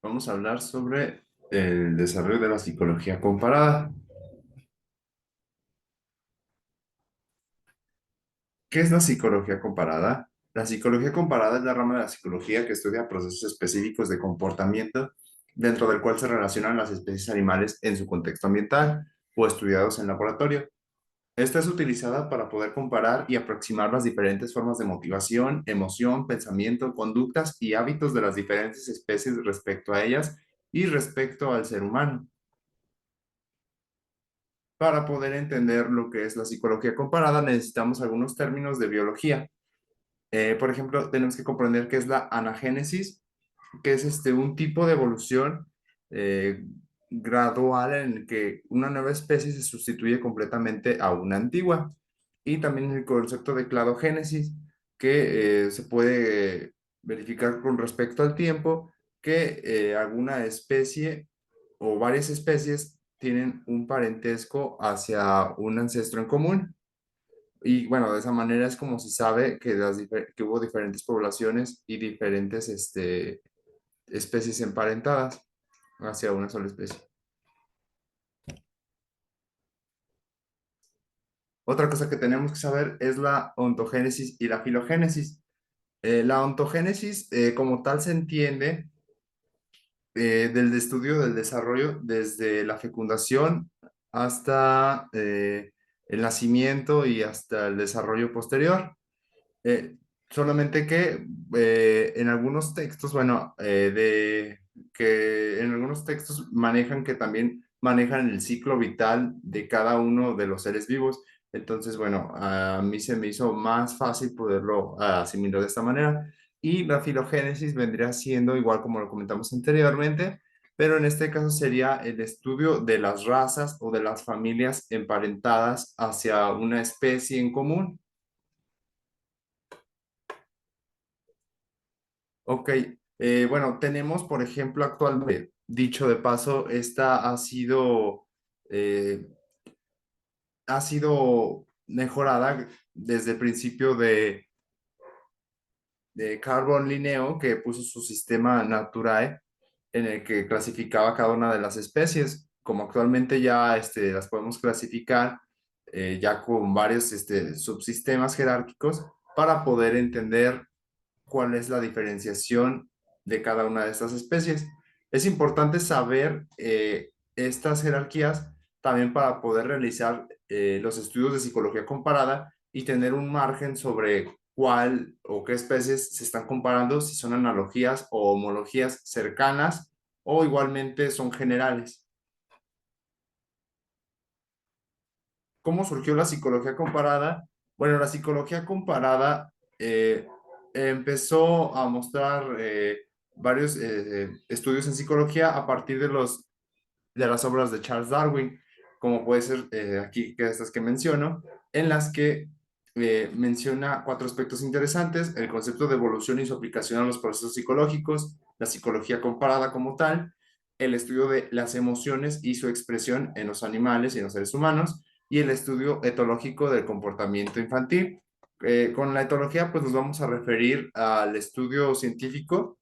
Vamos a hablar sobre el desarrollo de la psicología comparada. ¿Qué es la psicología comparada? La psicología comparada es la rama de la psicología que estudia procesos específicos de comportamiento dentro del cual se relacionan las especies animales en su contexto ambiental o estudiados en laboratorio. Esta es utilizada para poder comparar y aproximar las diferentes formas de motivación, emoción, pensamiento, conductas y hábitos de las diferentes especies respecto a ellas y respecto al ser humano. Para poder entender lo que es la psicología comparada, necesitamos algunos términos de biología. Por ejemplo, tenemos que comprender qué es la anagénesis, que es un tipo de evolución eh, gradual en el que una nueva especie se sustituye completamente a una antigua. Y también el concepto de cladogénesis, que se puede verificar con respecto al tiempo que alguna especie o varias especies tienen un parentesco hacia un ancestro en común. Y bueno, de esa manera es como se sabe que, que hubo diferentes poblaciones y diferentes especies emparentadas hacia una sola especie. Otra cosa que tenemos que saber es la ontogénesis y la filogénesis. La ontogénesis como tal se entiende del estudio del desarrollo desde la fecundación hasta el nacimiento y hasta el desarrollo posterior. Eh, Solamente que en algunos textos, bueno, que en algunos textos manejan que también manejan el ciclo vital de cada uno de los seres vivos. Entonces, bueno, a mí se me hizo más fácil poderlo asimilar de esta manera. Y la filogénesis vendría siendo igual como lo comentamos anteriormente, pero en este caso sería el estudio de las razas o de las familias emparentadas hacia una especie en común. Ok, bueno, tenemos, por ejemplo, actualmente, dicho de paso, esta eh, ha sido mejorada desde el principio de Carbon Linneo, que puso su sistema Naturae, en el que clasificaba cada una de las especies. Como actualmente ya las podemos clasificar ya con varios subsistemas jerárquicos para poder entender cuál es la diferenciación de cada una de estas especies. Es importante saber estas jerarquías también para poder realizar los estudios de psicología comparada y tener un margen sobre cuál o qué especies se están comparando, si son analogías o homologías cercanas o igualmente son generales. ¿Cómo surgió la psicología comparada? Bueno, la psicología comparada empezó a mostrar varios estudios en psicología a partir de las obras de Charles Darwin, como puede ser aquí que estas que menciono, en las que menciona cuatro aspectos interesantes: el concepto de evolución y su aplicación a los procesos psicológicos, la psicología comparada como tal, el estudio de las emociones y su expresión en los animales y en los seres humanos, y el estudio etológico del comportamiento infantil. Con la etología, pues nos vamos a referir al estudio científico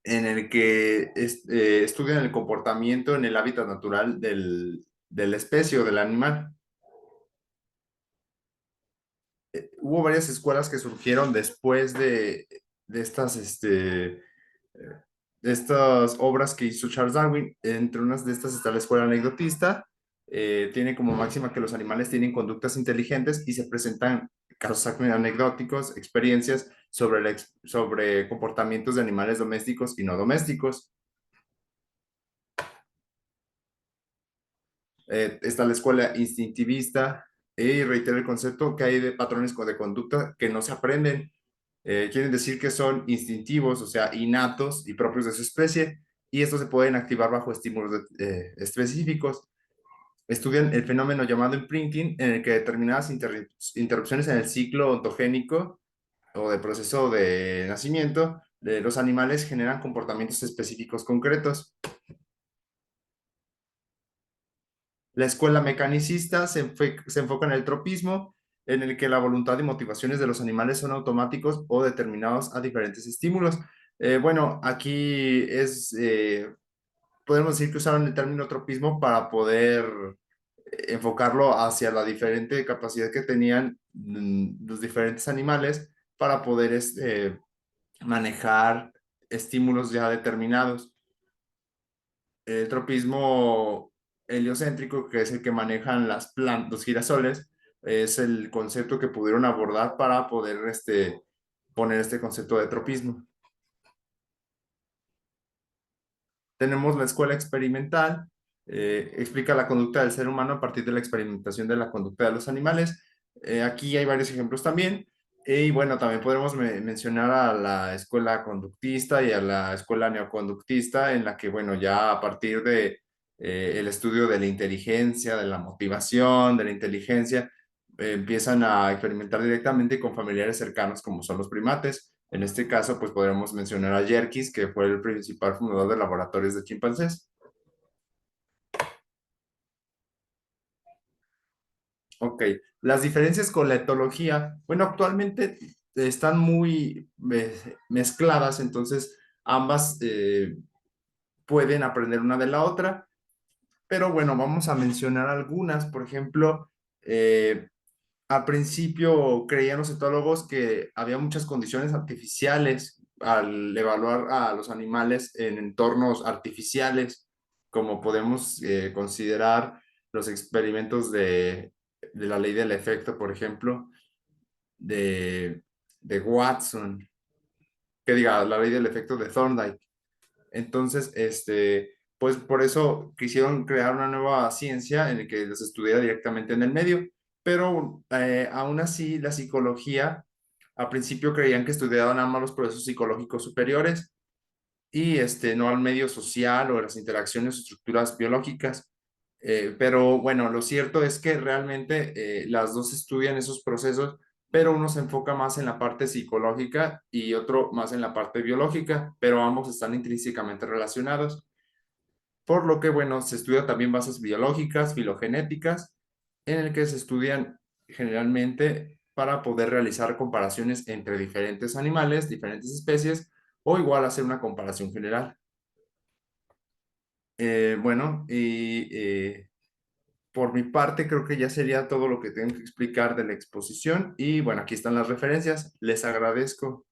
en el que estudian el comportamiento en el hábitat natural de la especie o del animal. Hubo varias escuelas que surgieron después de de estas obras que hizo Charles Darwin. Entre unas de estas está la escuela anecdotista. Tiene como máxima que los animales tienen conductas inteligentes y se presentan casos anecdóticos, experiencias sobre, sobre comportamientos de animales domésticos y no domésticos. Está la escuela instintivista y reitera el concepto que hay de patrones de conducta que no se aprenden. Quieren decir que son instintivos, o sea, innatos y propios de su especie, y estos se pueden activar bajo estímulos específicos. Estudian el fenómeno llamado imprinting, en el que determinadas interrupciones en el ciclo ontogénico o de proceso de nacimiento de los animales generan comportamientos específicos concretos. La escuela mecanicista se enfoca en el tropismo, en el que la voluntad y motivaciones de los animales son automáticos o determinados a diferentes estímulos. Bueno, aquí podemos decir que usaron el término tropismo para poder enfocarlo hacia la diferente capacidad que tenían los diferentes animales para poder manejar estímulos ya determinados. El tropismo heliocéntrico, que es el que manejan las plantas, los girasoles, es el concepto que pudieron abordar para poder poner este concepto de tropismo. Tenemos la escuela experimental, explica la conducta del ser humano a partir de la experimentación de la conducta de los animales. Aquí hay varios ejemplos también. Y bueno, también podemos mencionar a la escuela conductista y a la escuela neoconductista, en la que, bueno, ya a partir de el estudio de la inteligencia, de la motivación, de la inteligencia, empiezan a experimentar directamente con familiares cercanos como son los primates. En este caso, pues podríamos mencionar a Yerkes, que fue el principal fundador de laboratorios de chimpancés. Ok, las diferencias con la etología, bueno, actualmente están muy mezcladas, entonces ambas pueden aprender una de la otra, pero bueno, vamos a mencionar algunas. Por ejemplo, al principio creían los etólogos que había muchas condiciones artificiales al evaluar a los animales en entornos artificiales, como podemos considerar los experimentos de la ley del efecto, por ejemplo, de, de Watson, que diga, la ley del efecto de Thorndike. Entonces, pues por eso quisieron crear una nueva ciencia en la que los estudiara directamente en el medio, pero aún así la psicología, al principio creían que estudiaban nada más los procesos psicológicos superiores y no al medio social o las interacciones o estructuras biológicas. Pero bueno, lo cierto es que realmente las dos estudian esos procesos, pero uno se enfoca más en la parte psicológica y otro más en la parte biológica, pero ambos están intrínsecamente relacionados. Por lo que, bueno, se estudia también bases biológicas, filogenéticas, en el que se estudian generalmente para poder realizar comparaciones entre diferentes animales, diferentes especies, o igual hacer una comparación general. Bueno, por mi parte, creo que ya sería todo lo que tengo que explicar de la exposición. Y bueno, aquí están las referencias. Les agradezco.